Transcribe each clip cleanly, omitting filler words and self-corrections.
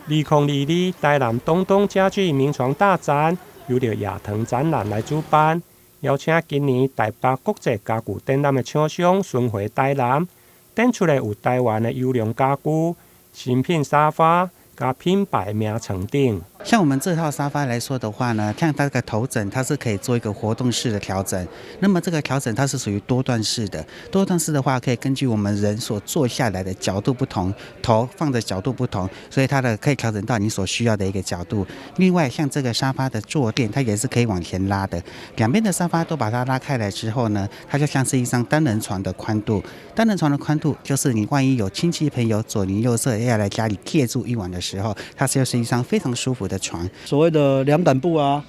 2022台南东东家具名床大展由着亚腾展览来主办，邀请今年台北国际家具展览的厂商巡回台南，展出的有台湾的优良家具、新品沙发、加品牌名称等。像我们这套沙发来说的话呢，像它这个头枕，它是可以做一个活动式的调整。那么这个调整它是属于多段式的，多段式的话可以根据我们人所坐下来的角度不同，头放的角度不同，所以它的可以调整到你所需要的一个角度。另外，像这个沙发的坐垫，它也是可以往前拉的，两边的沙发都把它拉开来之后呢，它就像是一张单人床的宽度。单人床的宽度就是你万一有亲戚朋友左邻右舍要来家里借住一晚的时候，它就是一张非常舒服的床。所谓的凉感布啊、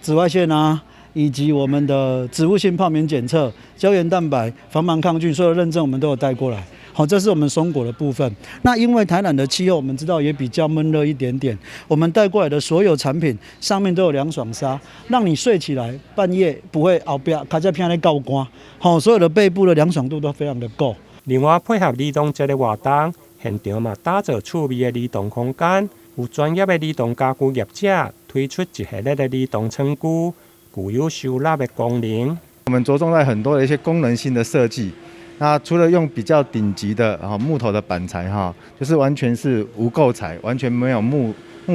紫外线啊，以及我们的植物性泡棉检测、胶原蛋白、防螨抗菌，所有认证我们都有带过来。好，这是我们松果的部分。那因为台南的气候我们知道也比较闷热一点点，我们带过来的所有产品上面都有凉爽纱，让你睡起来半夜不会后边卡在偏在告光。好，所有的背部的凉爽度都非常的够。另外配合儿童节的活动，现场嘛打造趣味的儿童空间。有专业的儿童家具业者推出一系列的儿童床具，具有收纳的功能。我们着重在很多的一些功能性的设计。那除了用比较顶级的木头的板材就是完全是无垢材，完全没有木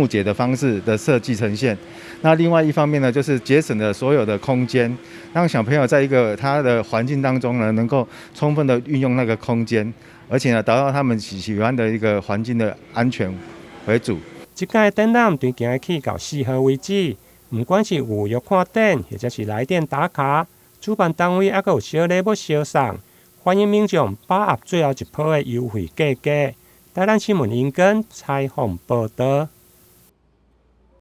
结的方式的设计呈现。那另外一方面呢，就是节省了所有的空间，让小朋友在一个他的环境当中呢，能够充分的运用那个空间，而且呢，达到他们喜欢的一个环境的安全为主。这届展览从今日起到4号为止，不管是预约看展，或者是来电打卡，主办单位还有小礼物相送，欢迎民众把握最后一波的优惠价格。台南新闻引根采访报道。